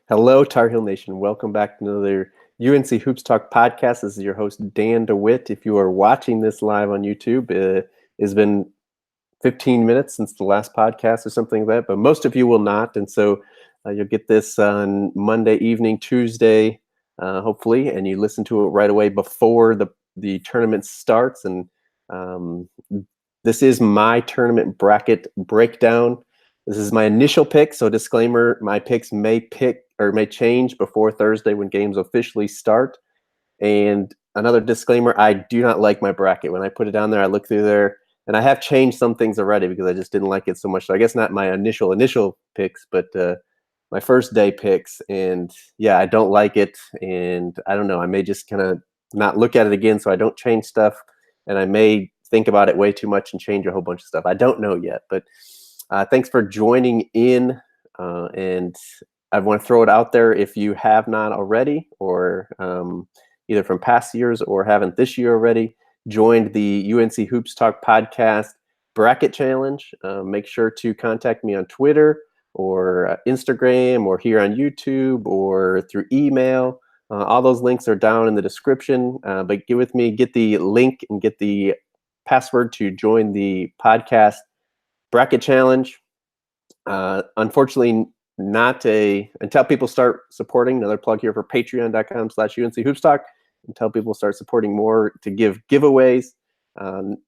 Hello, Tar Heel Nation. Welcome back to another UNC Hoops Talk podcast. This is your host, Dan DeWitt. If you are watching this live on YouTube, it's been 15 minutes since the last podcast or something like that, but most of you will not. And so you'll get this on Monday evening, Tuesday, hopefully, and you listen to it right away before the tournament starts. And um, this is my tournament bracket breakdown. This is my initial pick, so disclaimer, my picks may change before Thursday when games officially start. And another disclaimer, I do not like my bracket. When I put it down there, I look through there, and I have changed some things already because I just didn't like it so much. So I guess not my initial picks, but my first day picks. And yeah, I don't like it, and I don't know. I may just kind of not look at it again so I don't change stuff, and I may think about it way too much and change a whole bunch of stuff. I don't know yet, but thanks for joining in, and I want to throw it out there if you have not already, or either from past years or haven't this year already, joined the UNC Hoops Talk podcast bracket challenge. Make sure to contact me on Twitter or Instagram or here on YouTube or through email. All those links are down in the description, but get with me, get the link and get the password to join the podcast bracket challenge. Unfortunately, not until people start supporting. Another plug here for patreon.com/UNC Hoops Talk. Until people start supporting more to give giveaways,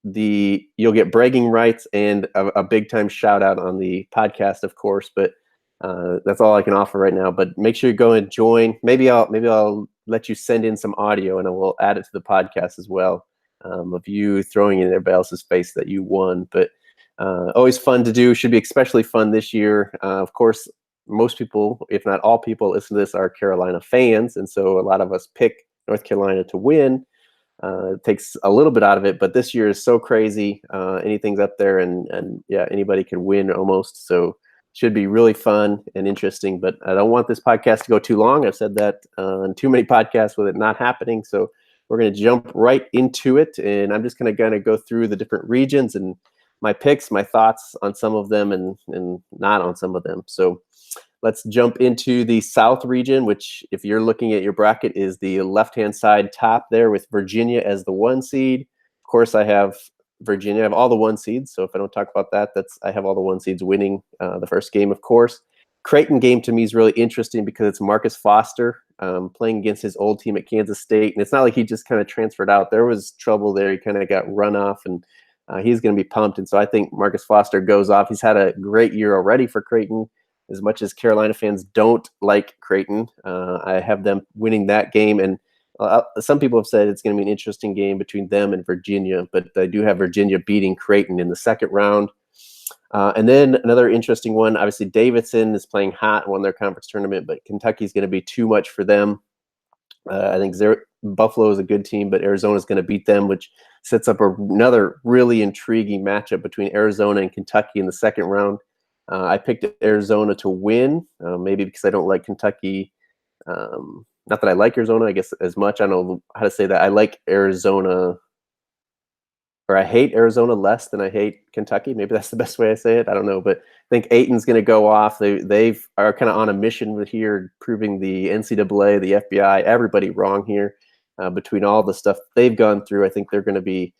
you'll get bragging rights and a big time shout out on the podcast, of course. But that's all I can offer right now. But make sure you go and join. Maybe I'll let you send in some audio and I will add it to the podcast as well, of you throwing in everybody else's face that you won. But always fun to do. Should be especially fun this year. Of course, most people, if not all people, listen to this are Carolina fans, and so a lot of us pick North Carolina to win. It takes a little bit out of it, but this year is so crazy. Anything's up there, and yeah, anybody can win almost. So should be really fun and interesting. But I don't want this podcast to go too long. I've said that on too many podcasts with it not happening. So we're going to jump right into it, and I'm just going to kind of go through the different regions and my picks, my thoughts on some of them and not on some of them. So let's jump into the South region, which if you're looking at your bracket is the left-hand side top there with Virginia as the 1 seed. Of course, I have Virginia. I have all the 1 seeds. So if I don't talk about that, I have all the 1 seeds winning the first game, of course. Creighton game to me is really interesting because it's Marcus Foster playing against his old team at Kansas State. And it's not like he just kind of transferred out. There was trouble there. He kind of got run off, and he's going to be pumped. And so I think Marcus Foster goes off. He's had a great year already for Creighton. As much as Carolina fans don't like Creighton, I have them winning that game. And some people have said it's going to be an interesting game between them and Virginia, but I do have Virginia beating Creighton in the second round. And then another interesting one, obviously Davidson is playing hot, won their conference tournament, but Kentucky's going to be too much for them. I think Buffalo is a good team, but Arizona is going to beat them, which sets up another really intriguing matchup between Arizona and Kentucky in the second round. I picked Arizona to win, maybe because I don't like Kentucky. Not that I like Arizona, I guess, as much. I don't know how to say that. I like Arizona, or I hate Arizona less than I hate Kentucky. Maybe that's the best way I say it. I don't know, but I think Ayton's going to go off. They are kind of on a mission here, proving the NCAA, the FBI, everybody wrong here. Between all the stuff they've gone through, I think they're going to be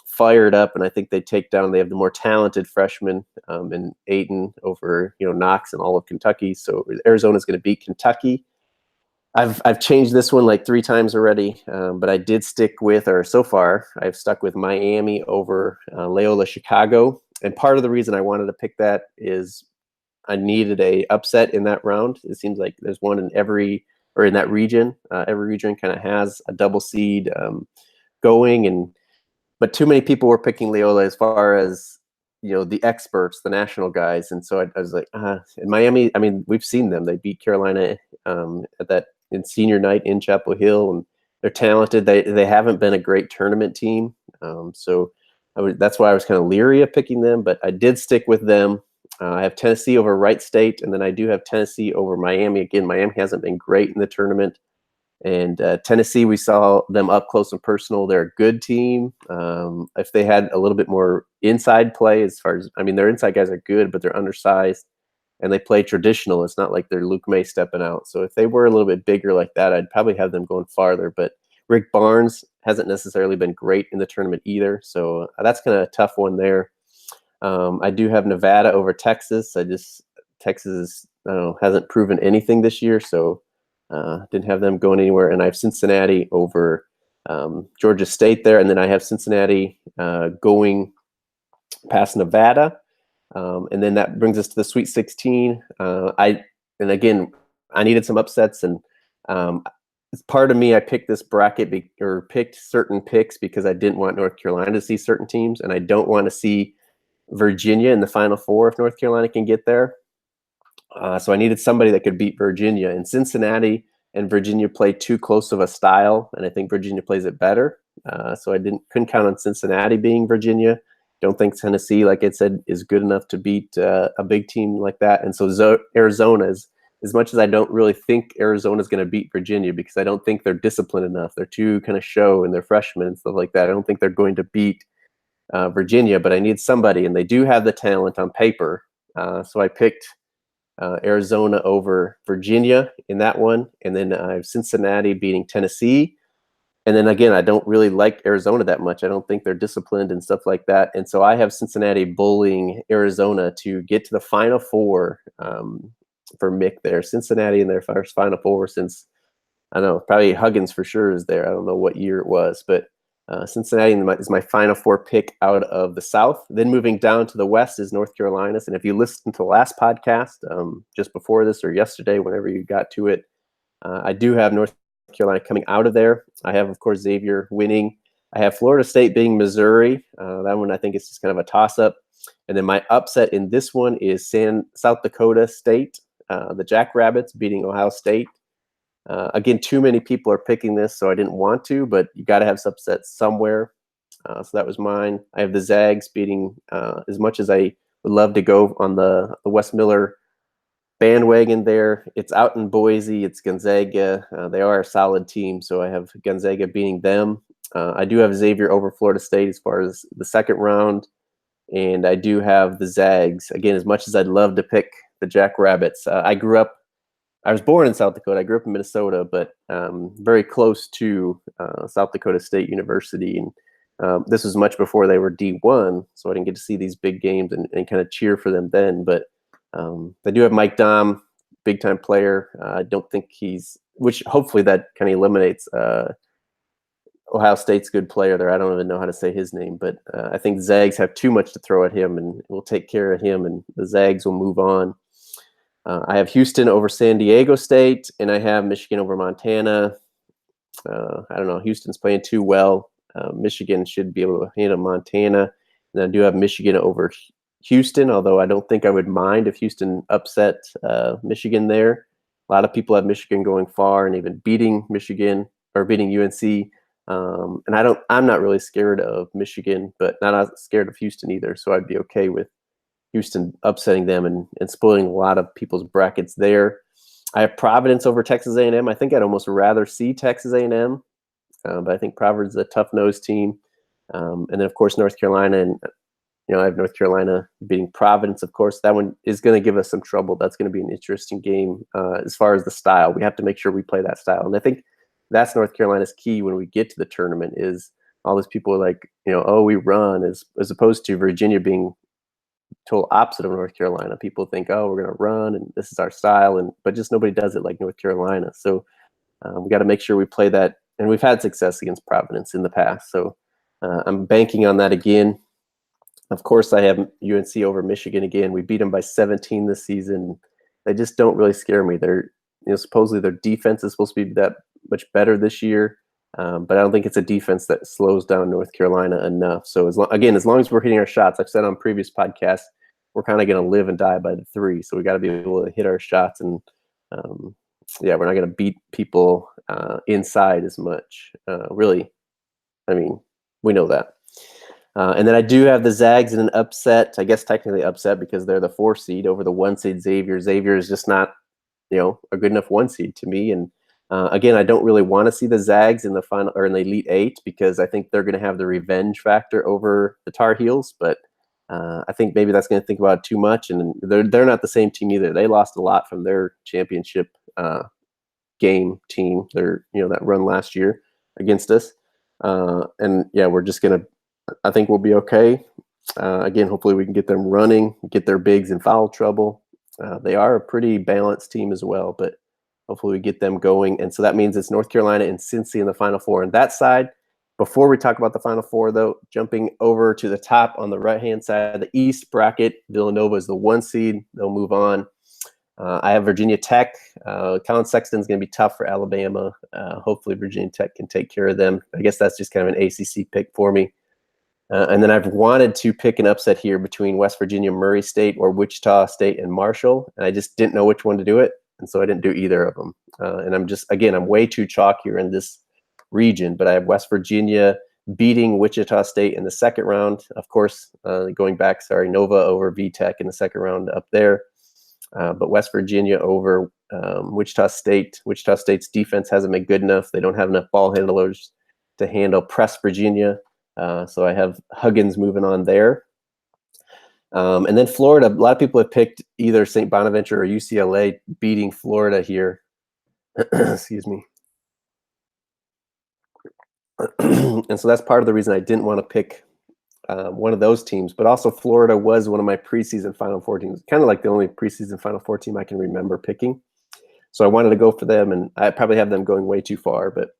fired up, and I think they have the more talented freshman in Ayton over Knox and all of Kentucky. So Arizona's going to beat Kentucky. I've changed this one like 3 times already, but I did stick with, or so far I've stuck with Miami over Loyola Chicago. And part of the reason I wanted to pick that is I needed a upset in that round. It seems like there's one in in that region. Every region kind of has a double seed going, but too many people were picking Loyola as far as the experts, the national guys, and so I was like, in Miami. I mean, we've seen them. They beat Carolina in senior night in Chapel Hill, and they're talented. They haven't been a great tournament team, so that's why I was kind of leery of picking them. But I did stick with them. I have Tennessee over Wright State, and then I do have Tennessee over Miami. Again, Miami hasn't been great in the tournament. And Tennessee, we saw them up close and personal. They're a good team. If they had a little bit more inside play, their inside guys are good, but they're undersized. and they play traditional. It's not like they're Luke May stepping out. So if they were a little bit bigger like that, I'd probably have them going farther. But Rick Barnes hasn't necessarily been great in the tournament either. So that's kind of a tough one there. I do have Nevada over Texas. Texas I don't know, hasn't proven anything this year, so didn't have them going anywhere. And I have Cincinnati over Georgia State there, and then I have Cincinnati going past Nevada. And then that brings us to the Sweet 16. And again, I needed some upsets, and as part of me, I picked this bracket or picked certain picks because I didn't want North Carolina to see certain teams, and I don't want to see Virginia in the Final Four if North Carolina can get there. So I needed somebody that could beat Virginia. And Cincinnati and Virginia play too close of a style, and I think Virginia plays it better. So I couldn't count on Cincinnati being Virginia. Don't think Tennessee, like I said, is good enough to beat a big team like that. And so Arizona is, as much as I don't really think Arizona is going to beat Virginia because I don't think they're disciplined enough. They're too kind of show and they're freshmen and stuff like that. I don't think they're going to beat Virginia, but I need somebody, and they do have the talent on paper. So I picked Arizona over Virginia in that one, and then I have Cincinnati beating Tennessee. And then again, I don't really like Arizona that much. I don't think they're disciplined and stuff like that. And so I have Cincinnati bullying Arizona to get to the Final Four for Mick there. Cincinnati in their first Final Four since, I don't know, probably Huggins for sure is there. I don't know what year it was, but Cincinnati is my Final Four pick out of the South. Then moving down to the West is North Carolina. And if you listened to the last podcast, just before this or yesterday, whenever you got to it, I do have North Carolina coming out of there. I have, of course, Xavier winning. I have Florida State being Missouri. That one I think is just kind of a toss-up. And then my upset in this one is South Dakota State, the Jackrabbits beating Ohio State. Again, too many people are picking this, so I didn't want to, but you got to have upsets somewhere. So that was mine. I have the Zags beating, as much as I would love to go on the Wes Miller bandwagon there. It's out in Boise. It's Gonzaga. They are a solid team, so I have Gonzaga beating them. I do have Xavier over Florida State as far as the second round, and I do have the Zags. Again, as much as I'd love to pick the Jackrabbits, I was born in South Dakota. I grew up in Minnesota, but very close to South Dakota State University. And this was much before they were D1, so I didn't get to see these big games and kind of cheer for them then. But they do have Mike Dahm, big-time player. I don't think which hopefully that kind of eliminates Ohio State's good player there. I don't even know how to say his name, but I think Zags have too much to throw at him, and we'll take care of him, and the Zags will move on. I have Houston over San Diego State, and I have Michigan over Montana. I don't know. Houston's playing too well. Michigan should be able to handle Montana. And I do have Michigan over Houston, although I don't think I would mind if Houston upset Michigan there. A lot of people have Michigan going far and even beating Michigan or beating UNC. And I'm not really scared of Michigan, but not scared of Houston either. So I'd be okay with Houston upsetting them and spoiling a lot of people's brackets there. I have Providence over Texas A&M. I think I'd almost rather see Texas A&M, but I think Providence is a tough-nosed team. And then, of course, North Carolina. And, I have North Carolina beating Providence, of course. That one is going to give us some trouble. That's going to be an interesting game as far as the style. We have to make sure we play that style. And I think that's North Carolina's key when we get to the tournament is all those people are like, oh, we run, as opposed to Virginia being total opposite of North Carolina. People think, oh, we're going to run and this is our style, but just nobody does it like North Carolina. So we got to make sure we play that, and we've had success against Providence in the past. So I'm banking on that again. Of course, I have UNC over Michigan again. We beat them by 17 this season. They just don't really scare me. They're, supposedly their defense is supposed to be that much better this year. But I don't think it's a defense that slows down North Carolina enough. So as long as we're hitting our shots, I've said on previous podcasts, we're kind of going to live and die by the three. So we got to be able to hit our shots, and we're not going to beat people inside as much. Really, I mean, we know that. And then I do have the Zags in an upset. I guess technically upset because they're the 4 seed over the 1 seed Xavier. Xavier is just not, a good enough 1 seed to me, and again, I don't really want to see the Zags in the final or in the Elite Eight because I think they're going to have the revenge factor over the Tar Heels. But I think maybe that's going to think about it too much, and they're not the same team either. They lost a lot from their championship game team. They're that run last year against us, and yeah, we're just gonna. I think we'll be okay. Again, hopefully we can get them running, get their bigs in foul trouble. They are a pretty balanced team as well, but hopefully we get them going. And so that means it's North Carolina and Cincy in the Final Four. And that side, before we talk about the Final Four, though, jumping over to the top on the right-hand side of the East bracket, Villanova is the 1 seed. They'll move on. I have Virginia Tech. Colin Sexton's going to be tough for Alabama. Hopefully Virginia Tech can take care of them. I guess that's just kind of an ACC pick for me. And then I've wanted to pick an upset here between West Virginia, Murray State, or Wichita State and Marshall, and I just didn't know which one to do it, and so I didn't do either of them. And I'm way too chalk here in this region, but I have West Virginia beating Wichita State in the second round. Of course, Nova over VTech in the second round up there, but West Virginia over Wichita State. Wichita State's defense hasn't been good enough. They don't have enough ball handlers to handle press Virginia. So I have Huggins moving on there. And then Florida, a lot of people have picked either St. Bonaventure or UCLA beating Florida here. Excuse me. And so that's part of the reason I didn't want to pick one of those teams. But also Florida was one of my preseason Final Four teams, kind of like the only preseason Final Four team I can remember picking. So I wanted to go for them, and I probably have them going way too far. But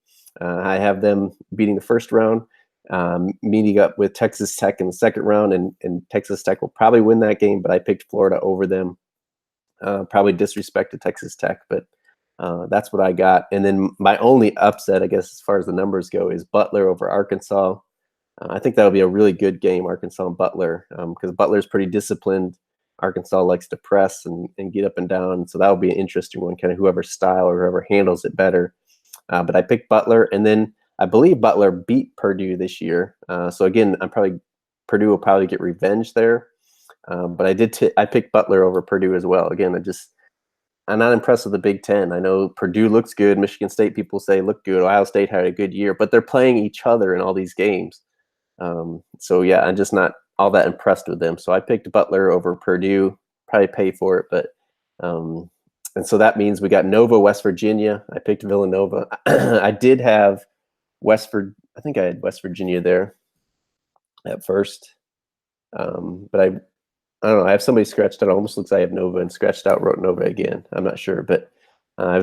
I have them beating the first round. Meeting up with Texas Tech in the second round, and Texas Tech will probably win that game, but I picked Florida over them. Probably disrespected Texas Tech, but that's what I got. And then my only upset, I guess, as far as the numbers go, is Butler over Arkansas. I think that'll be a really good game, Arkansas and Butler, because Butler's pretty disciplined. Arkansas likes to press and get up and down, so that'll be an interesting one, kind of whoever's style or whoever handles it better. But I picked Butler, and then I believe Butler beat Purdue this year. So again, Purdue will probably get revenge there. But I picked Butler over Purdue as well. Again, I'm not impressed with the Big Ten. I know Purdue looks good. Michigan State, people say, look good. Ohio State had a good year, but they're playing each other in all these games. So yeah, I'm just not all that impressed with them. So I picked Butler over Purdue, probably pay for it. But and so that means we got Nova, West Virginia. I picked Villanova. I did have I think I had West Virginia there at first, but I don't know. I have somebody scratched out. It almost looks like I have Nova and scratched out, wrote Nova again. I'm not sure, but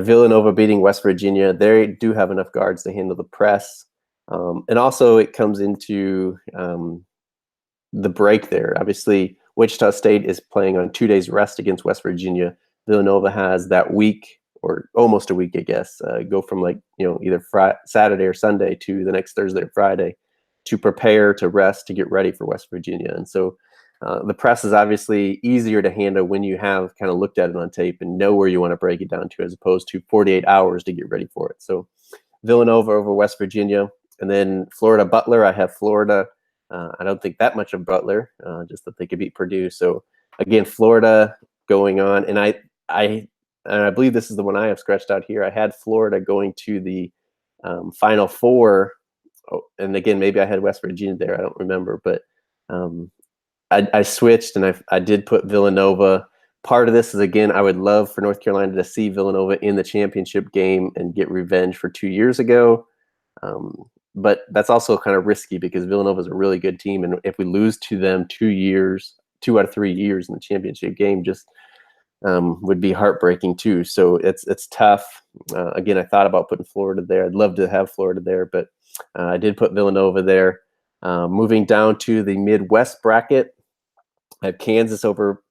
Villanova beating West Virginia. They do have enough guards to handle the press, and also it comes into the break there. Obviously, Wichita State is playing on 2 days rest against West Virginia. Villanova has that week, or almost a week, I guess, go from either Saturday or Sunday to the next Thursday or Friday to prepare, to rest, to get ready for West Virginia. And so the press is obviously easier to handle when you have kind of looked at it on tape and know where you want to break it down to, as opposed to 48 hours to get ready for it. So Villanova over West Virginia. And then Florida Butler, I have Florida. I don't think that much of Butler, just that they could beat Purdue. So again, Florida going on. And I believe this is the one I have scratched out here. I had Florida going to the Final Four. Oh, and again, maybe I had West Virginia there. I don't remember. But I switched, and I did put Villanova. Part of this is, again, I would love for North Carolina to see Villanova in the championship game and get revenge for 2 years ago. But that's also kind of risky because Villanova is a really good team. And if we lose to them 2 out of 3 years in the championship game, just would be heartbreaking too. So it's tough. Again, I thought about putting Florida there. I'd love to have Florida there, but I did put Villanova there. Moving down to the Midwest bracket, I have Kansas over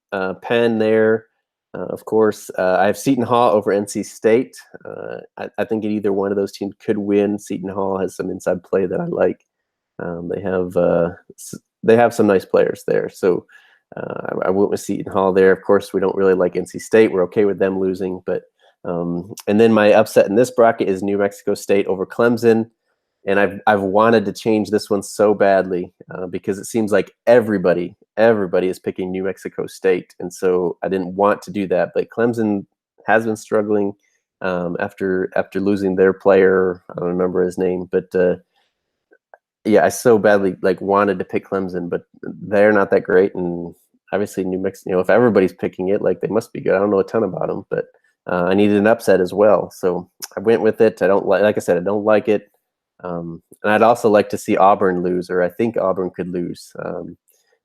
Penn there. Of course, I have Seton Hall over NC State. I think either one of those teams could win. Seton Hall has some inside play that I like. They have some nice players there. So I went with Seton Hall there. Of course, we don't really like NC State. We're okay with them losing. But and then my upset in this bracket is New Mexico State over Clemson. And I've wanted to change this one so badly because it seems like everybody is picking New Mexico State, and so I didn't want to do that. But Clemson has been struggling after losing their player. I don't remember his name, but yeah, I so badly like wanted to pick Clemson, but they're not that great, and obviously New Mexico. If everybody's picking it, like they must be good. I don't know a ton about them, but I needed an upset as well, so I went with it. I don't like I said, I don't like it, and I'd also like to see Auburn lose, or I think Auburn could lose.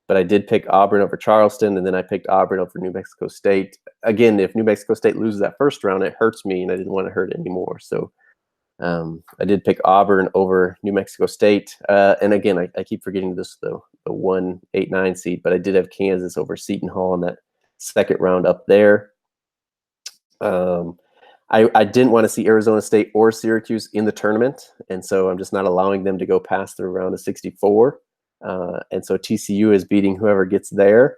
But I did pick Auburn over Charleston, and then I picked Auburn over New Mexico State. Again, if New Mexico State loses that first round, it hurts me, and I didn't want to hurt it anymore. So I did pick Auburn over New Mexico State. And again, I keep forgetting this, the 1-8-9 seed, but I did have Kansas over Seton Hall in that second round up there. I didn't want to see Arizona State or Syracuse in the tournament, and so I'm just not allowing them to go past the round of 64. And so TCU is beating whoever gets there,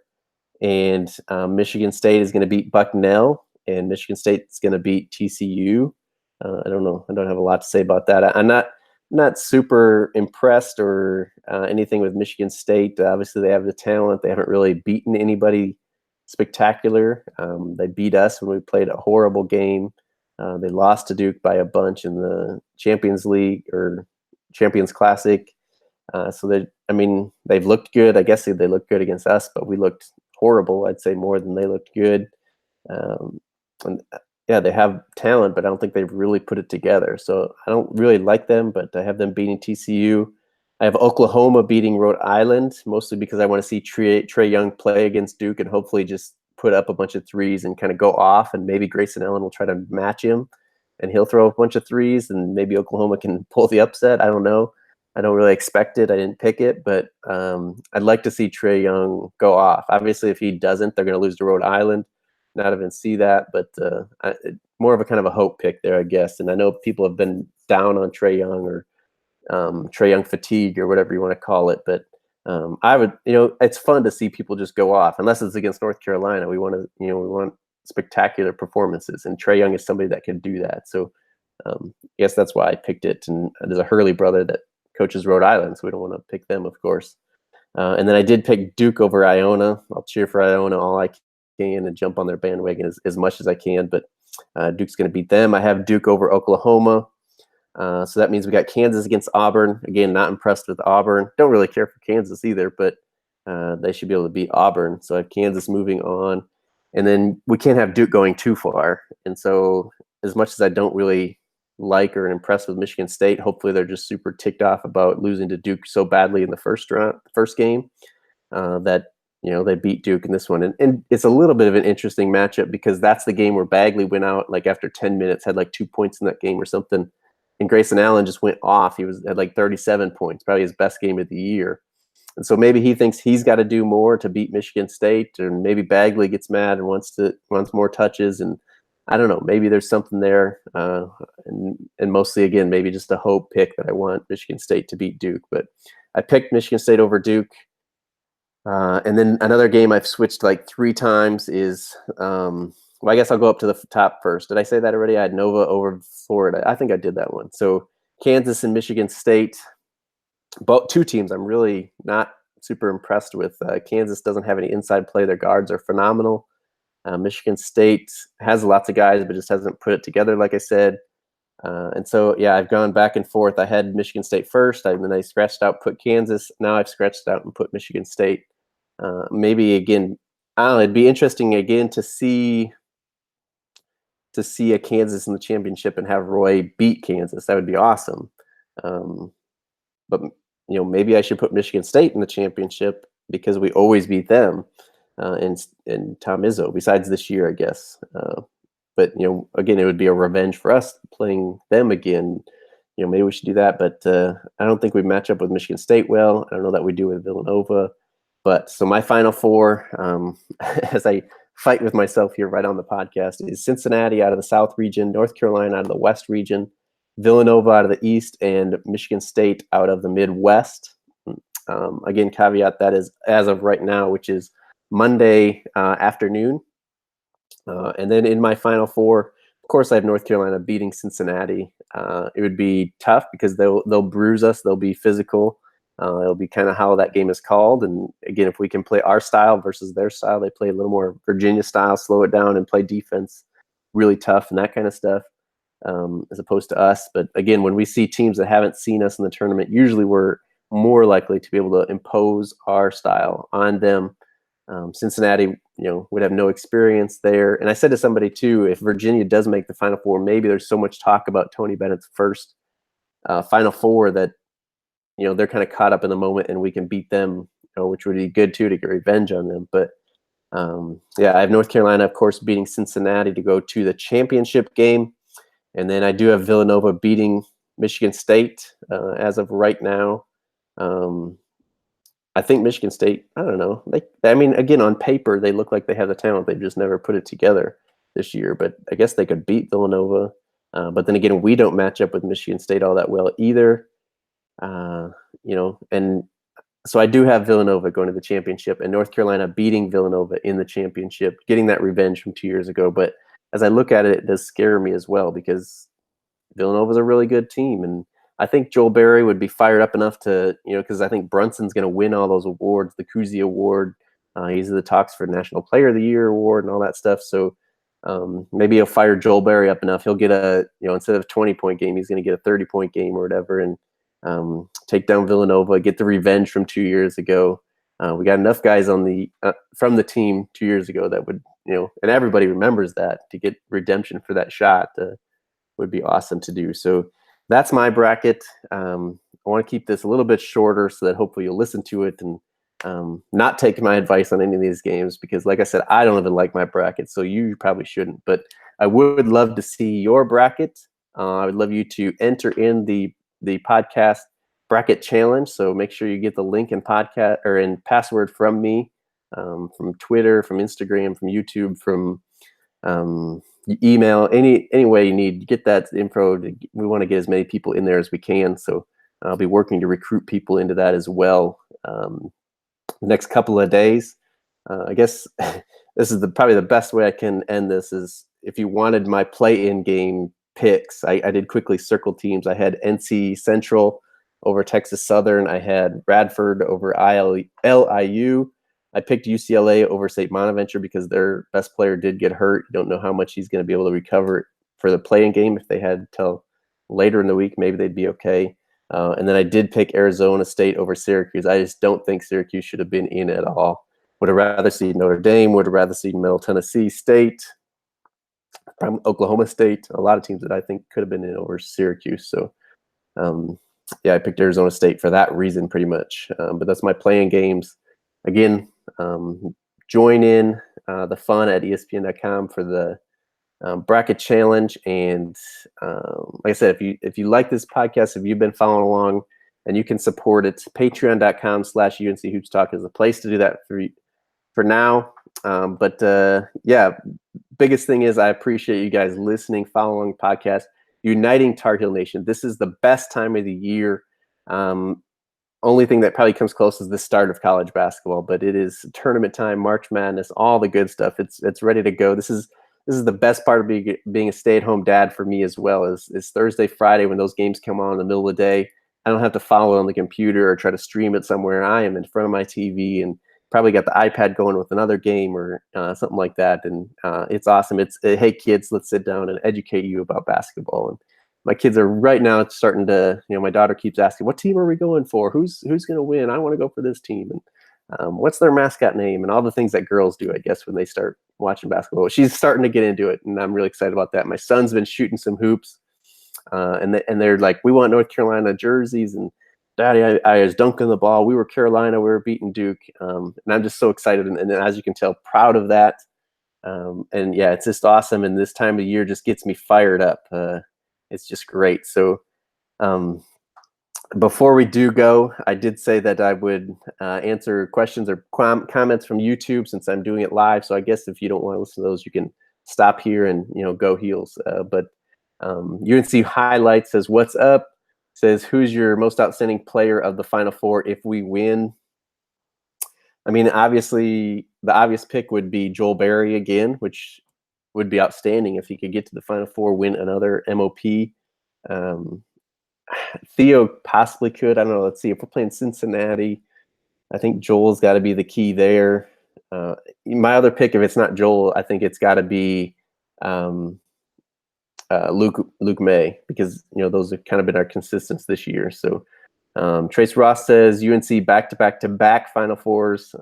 and Michigan State is going to beat Bucknell, and Michigan State's going to beat TCU. I don't know. I don't have a lot to say about that. I'm not super impressed or anything with Michigan State. Obviously, they have the talent. They haven't really beaten anybody spectacular. They beat us when we played a horrible game. They lost to Duke by a bunch in the Champions League or Champions Classic. So they've looked good. I guess they looked good against us, but we looked horrible. I'd say more than they looked good. And yeah, they have talent, but I don't think they've really put it together. So I don't really like them, but I have them beating TCU. I have Oklahoma beating Rhode Island, mostly because I want to see Trae Young play against Duke and hopefully just put up a bunch of threes and kind of go off, and maybe Grayson Allen will try to match him, and he'll throw a bunch of threes, and maybe Oklahoma can pull the upset. I don't know. I don't really expect it. I didn't pick it, but I'd like to see Trae Young go off. Obviously, if he doesn't, they're going to lose to Rhode Island. Not even see that, but more of a kind of a hope pick there, I guess. And I know people have been down on Trae Young or Trae Young fatigue or whatever you want to call it. But I would, it's fun to see people just go off, unless it's against North Carolina. We want we want spectacular performances, and Trae Young is somebody that can do that. So I guess that's why I picked it. And there's a Hurley brother that coaches Rhode Island, so we don't want to pick them, of course. And then I did pick Duke over Iona. I'll cheer for Iona all I can and jump on their bandwagon as much as I can, but Duke's going to beat them. I have Duke over Oklahoma. So that means we got Kansas against Auburn. Again, not impressed with Auburn. Don't really care for Kansas either, but they should be able to beat Auburn. So I have Kansas moving on. And then we can't have Duke going too far. And so as much as I don't really like or impressed with Michigan State, hopefully they're just super ticked off about losing to Duke so badly in the first game that they beat Duke in this one. And it's a little bit of an interesting matchup because that's the game where Bagley went out like after 10 minutes, had like 2 points in that game or something. And Grayson Allen just went off. He had like 37 points, probably his best game of the year. And so maybe he thinks he's got to do more to beat Michigan State, or maybe Bagley gets mad and wants more touches. And I don't know, maybe there's something there. And mostly, again, maybe just a hope pick that I want Michigan State to beat Duke. But I picked Michigan State over Duke. And then another game I've switched like 3 times is, I guess I'll go up to the top first. Did I say that already? I had Nova over Florida. I think I did that one. So Kansas and Michigan State, both 2 teams I'm really not super impressed with. Kansas doesn't have any inside play. Their guards are phenomenal. Michigan State has lots of guys, but just hasn't put it together, like I said. And so, yeah, I've gone back and forth. I had Michigan State first, and then I scratched out, put Kansas. Now I've scratched out and put Michigan State. Maybe again, I don't know, it'd be interesting again to see a Kansas in the championship and have Roy beat Kansas. That would be awesome. But maybe I should put Michigan State in the championship because we always beat them in Tom Izzo, besides this year, I guess. But again, it would be a revenge for us playing them again. Maybe we should do that, but I don't think we match up with Michigan State well. I don't know that we do with Villanova. But so my final 4, as I fight with myself here right on the podcast, is Cincinnati out of the South region, North Carolina out of the West region, Villanova out of the East, and Michigan State out of the Midwest. Again, caveat that is as of right now, which is Monday afternoon. And then in my final 4, of course, I have North Carolina beating Cincinnati. It would be tough because they'll bruise us. They'll be physical. It'll be kind of how that game is called. And again, if we can play our style versus their style, they play a little more Virginia style, slow it down and play defense really tough and that kind of stuff, as opposed to us. But again, when we see teams that haven't seen us in the tournament, usually we're more likely to be able to impose our style on them. Cincinnati, would have no experience there. And I said to somebody too, if Virginia does make the Final Four, maybe there's so much talk about Tony Bennett's first Final Four that they're kind of caught up in the moment, and we can beat them, which would be good too to get revenge on them. But I have North Carolina, of course, beating Cincinnati to go to the championship game, and then I do have Villanova beating Michigan State as of right now. I think Michigan State, I don't know. Again, on paper, they look like they have the talent. They've just never put it together this year. But I guess they could beat Villanova. But then again, we don't match up with Michigan State all that well either. And so I do have Villanova going to the championship and North Carolina beating Villanova in the championship, getting that revenge from 2 years ago. But as I look at it, it does scare me as well because Villanova's a really good team. And I think Joel Berry would be fired up enough to, because I think Brunson's going to win all those awards, the Cousy Award. He's in the talks for National Player of the Year award and all that stuff. So maybe he'll fire Joel Berry up enough. He'll get instead of a 20-point game, he's going to get a 30-point game or whatever, and take down Villanova, get the revenge from 2 years ago. We got enough guys on the from the team 2 years ago that would, and everybody remembers that, to get redemption for that shot would be awesome to do. So that's my bracket. I want to keep this a little bit shorter so that hopefully you'll listen to it and not take my advice on any of these games, because like I said, I don't even like my bracket, so you probably shouldn't. But I would love to see your bracket. I would love you to enter in the podcast bracket challenge. So make sure you get the link and podcast or in password from me, from Twitter, from Instagram, from YouTube, from email, any way you need. Get that info. We want to get as many people in there as we can. So I'll be working to recruit people into that as well. The next couple of days. I guess this is probably the best way I can end this is if you wanted my play-in game picks, I did quickly circle teams. I had NC Central over Texas Southern. I had Radford over LIU. I picked UCLA over St. Bonaventure because their best player did get hurt. You don't know how much he's going to be able to recover for the play-in game. If they had till later in the week, maybe they'd be okay. And then I did pick Arizona State over Syracuse. I just don't think Syracuse should have been in at all. Would have rather seen Notre Dame, would have rather seen Middle Tennessee State, Oklahoma State, a lot of teams that I think could have been in over Syracuse. So, I picked Arizona State for that reason pretty much. But that's my play-in games. Again, join in the fun at ESPN.com for the bracket challenge. And like I said, if you like this podcast, if you've been following along and you can support it, patreon.com/UNC Hoops Talk is the place to do that for now. Biggest thing is I appreciate you guys listening, following podcast, uniting Tar Heel Nation. This is the best time of the year. Only thing that probably comes close is the start of college basketball, but it is tournament time, March Madness, all the good stuff. It's ready to go. This is the best part of being a stay-at-home dad for me as well. Is Thursday, Friday when those games come on in the middle of the day. I don't have to follow it on the computer or try to stream it somewhere. I am in front of my TV and probably got the iPad going with another game or something like that. And it's awesome. It's hey kids, let's sit down and educate you about basketball. And my kids are right now starting to, my daughter keeps asking, what team are we going for? Who's going to win? I want to go for this team. And what's their mascot name? And all the things that girls do, I guess, when they start watching basketball. She's starting to get into it, and I'm really excited about that. My son's been shooting some hoops, and they're like, we want North Carolina jerseys. And Daddy, I was dunking the ball. We were Carolina. We were beating Duke. And I'm just so excited. And as you can tell, proud of that. It's just awesome. And this time of year just gets me fired up. It's just great. So before we do go, I did say that I would answer questions or comments from YouTube since I'm doing it live. So I guess if you don't want to listen to those, you can stop here and, go Heels. But UNC Highlights says, what's up? Says, who's your most outstanding player of the Final Four if we win? I mean, obviously, the obvious pick would be Joel Berry again, which would be outstanding if he could get to the Final Four, win another MOP. Theo possibly could. I don't know. Let's see. If we're playing Cincinnati, I think Joel's got to be the key there. My other pick, if it's not Joel, I think it's got to be Luke May, because those have kind of been our consistents this year. So Trace Ross says UNC back-to-back-to-back Final Fours.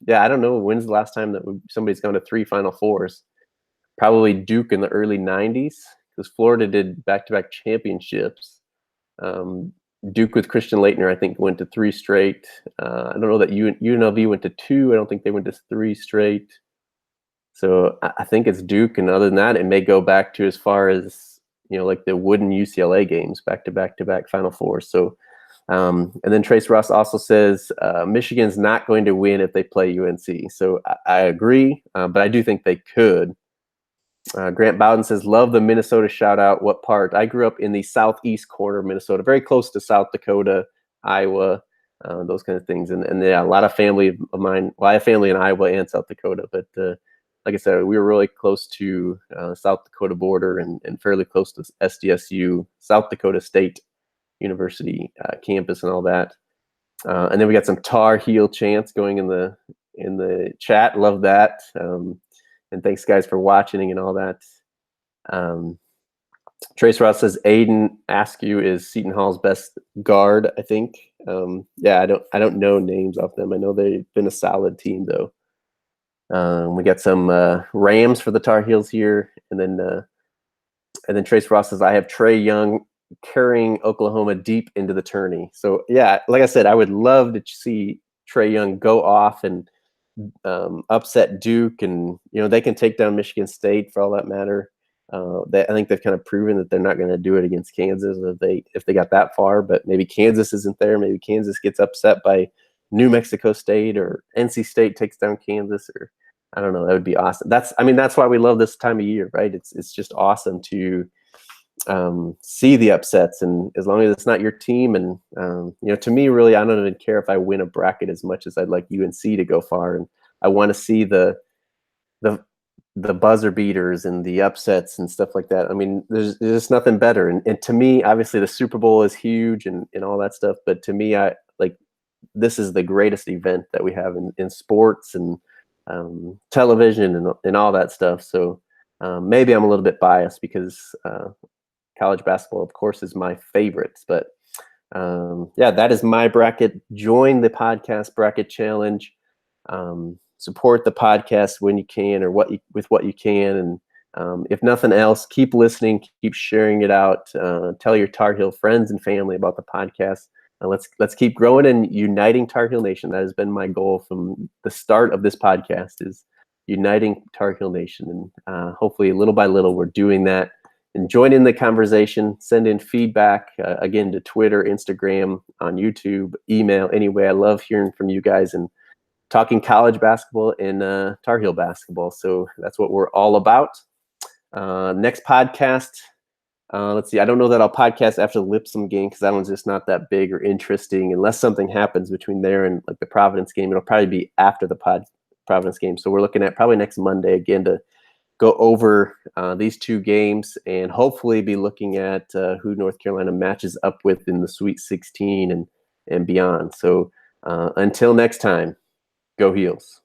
Yeah, I don't know. When's the last time that somebody's gone to 3 Final Fours? Probably Duke in the early 90s, because Florida did back-to-back championships. Duke with Christian Laettner, I think, went to 3 straight. I don't know that UNLV went to 2. I don't think they went to 3 straight. So I think it's Duke, and other than that, it may go back to as far as, like the wooden UCLA games, back-to-back-to-back Final Fours. So, and then Trace Ross also says Michigan's not going to win if they play UNC. So I agree, but I do think they could. Grant Bowden says, love the Minnesota shout out. What part? I grew up in the southeast corner of Minnesota, very close to South Dakota, Iowa, those kind of things. And yeah, a lot of family of mine, well, I have family in Iowa and South Dakota, but like I said, we were really close to South Dakota border and fairly close to SDSU, South Dakota State University campus and all that. And then we got some Tar Heel chants going in the chat. Love that. And thanks, guys, for watching and all that. Trace Ross says Aiden Askew is Seton Hall's best guard, I think. Yeah, I don't know names off them. I know they've been a solid team, though. We got some Rams for the Tar Heels here, and then Trace Ross says I have Trae Young carrying Oklahoma deep into the tourney. So yeah, like I said, I would love to see Trae Young go off and upset Duke, and they can take down Michigan State for all that matter. I think they've kind of proven that they're not going to do it against Kansas if they got that far. But maybe Kansas isn't there. Maybe Kansas gets upset by New Mexico State, or NC State takes down Kansas, or I don't know. That would be awesome. That's why we love this time of year, right? It's just awesome to see the upsets, and as long as it's not your team, and to me, really, I don't even care if I win a bracket as much as I'd like UNC to go far, and I want to see the buzzer beaters and the upsets and stuff like that. I mean, there's just nothing better, and to me, obviously, the Super Bowl is huge and all that stuff, but to me, this is the greatest event that we have in sports and television and all that stuff. So maybe I'm a little bit biased because college basketball, of course, is my favorite. But yeah, that is my bracket. Join the podcast bracket challenge. Support the podcast when you can, or with what you can. And if nothing else, keep listening, keep sharing it out. Tell your Tar Heel friends and family about the podcast. Let's keep growing and uniting Tar Heel Nation. That has been my goal from the start of this podcast, is uniting Tar Heel Nation. And hopefully, little by little, we're doing that. And join in the conversation. Send in feedback, again, to Twitter, Instagram, on YouTube, email, anyway. I love hearing from you guys and talking college basketball and Tar Heel basketball. So that's what we're all about. Next podcast, let's see. I don't know that I'll podcast after the Lipscomb game, because that one's just not that big or interesting, unless something happens between there and like the Providence game. It'll probably be after the Providence game. So we're looking at probably next Monday again to go over these 2 games, and hopefully be looking at who North Carolina matches up with in the Sweet 16 and beyond. So until next time, go Heels.